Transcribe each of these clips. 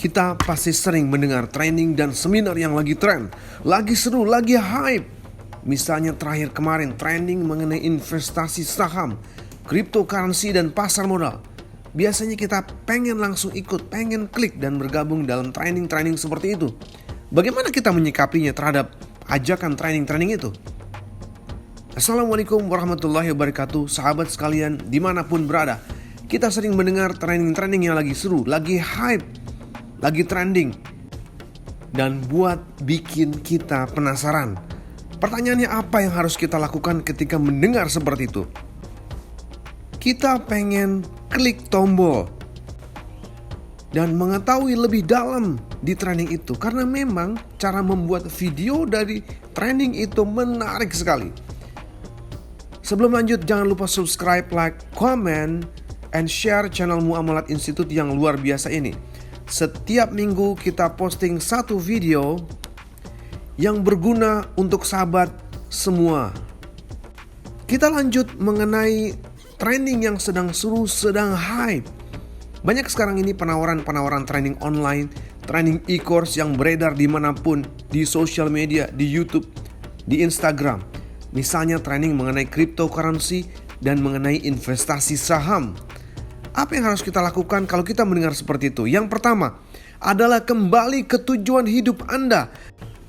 Kita pasti sering mendengar training dan seminar yang lagi tren, lagi seru, lagi hype. Misalnya terakhir kemarin training mengenai investasi saham, cryptocurrency dan pasar modal. Biasanya kita pengen langsung ikut, pengen klik dan bergabung dalam training-training seperti itu. Bagaimana kita menyikapinya terhadap ajakan training-training itu? Assalamualaikum warahmatullahi wabarakatuh, sahabat sekalian dimanapun berada. Kita sering mendengar training-training yang lagi seru, lagi hype, lagi trending, dan buat bikin kita penasaran. Pertanyaannya, apa yang harus kita lakukan ketika mendengar seperti itu? Kita pengen klik tombol dan mengetahui lebih dalam di training itu, karena memang cara membuat video dari training itu menarik sekali. Sebelum lanjut, jangan lupa subscribe, like, comment, and share channel Muamalat Institute yang luar biasa ini. Setiap minggu kita posting satu video yang berguna untuk sahabat semua. Kita lanjut mengenai training yang sedang seru, sedang hype. Banyak sekarang ini penawaran training online, training e-course yang beredar dimanapun, di social media, di YouTube, di Instagram. Misalnya training mengenai cryptocurrency dan mengenai investasi saham. Apa yang harus kita lakukan kalau kita mendengar seperti itu? Yang pertama adalah kembali ke tujuan hidup Anda.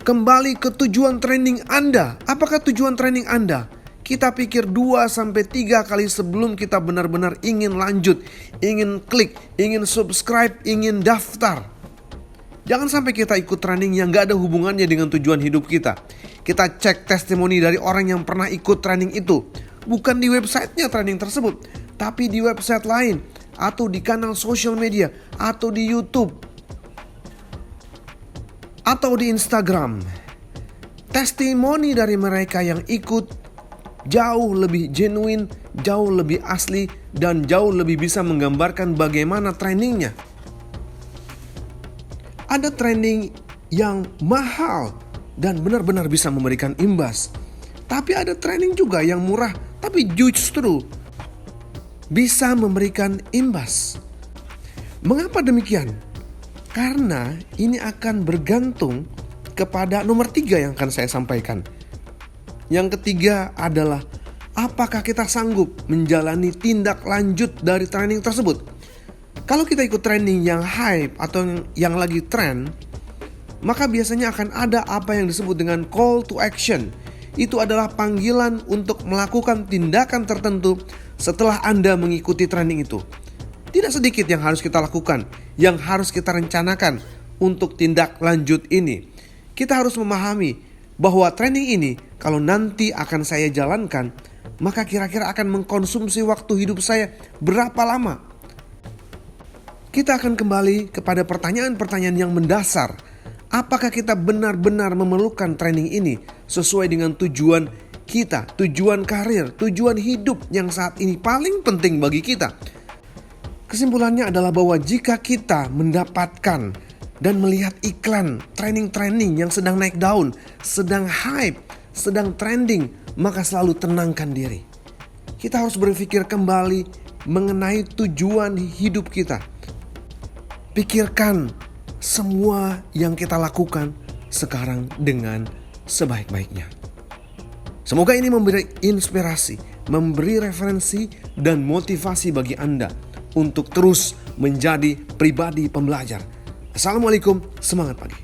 Kembali ke tujuan training Anda. Apakah tujuan training Anda? Kita pikir 2-3 kali sebelum kita benar-benar ingin lanjut, ingin klik, ingin subscribe, ingin daftar. Jangan sampai kita ikut training yang gak ada hubungannya dengan tujuan hidup kita. Kita cek testimoni dari orang yang pernah ikut training itu. Bukan di websitenya training tersebut, tapi di website lain, atau di kanal social media, atau di YouTube, atau di Instagram. Testimoni dari mereka yang ikut jauh lebih genuine, jauh lebih asli, dan jauh lebih bisa menggambarkan bagaimana trainingnya. Ada training yang mahal dan benar-benar bisa memberikan imbas. Tapi ada training juga yang murah tapi justru bisa memberikan imbas. Mengapa demikian? Karena ini akan bergantung kepada nomor 3 yang akan saya sampaikan. Yang ketiga adalah apakah kita sanggup menjalani tindak lanjut dari training tersebut. Kalau kita ikut training yang hype atau yang lagi trend, maka biasanya akan ada apa yang disebut dengan call to action. Itu adalah panggilan untuk melakukan tindakan tertentu setelah Anda mengikuti training itu. Tidak sedikit yang harus kita lakukan, yang harus kita rencanakan untuk tindak lanjut ini. Kita harus memahami bahwa training ini kalau nanti akan saya jalankan, maka kira-kira akan mengkonsumsi waktu hidup saya berapa lama. Kita akan kembali kepada pertanyaan-pertanyaan yang mendasar. Apakah kita benar-benar memerlukan training ini sesuai dengan tujuan kita, tujuan karir, tujuan hidup yang saat ini paling penting bagi kita? Kesimpulannya adalah bahwa jika kita mendapatkan dan melihat iklan training-training yang sedang naik daun, sedang hype, sedang trending, maka selalu tenangkan diri. Kita harus berpikir kembali mengenai tujuan hidup kita. Pikirkan semua yang kita lakukan sekarang dengan sebaik-baiknya. Semoga ini memberi inspirasi, memberi referensi dan motivasi bagi Anda untuk terus menjadi pribadi pembelajar. Assalamualaikum, semangat pagi.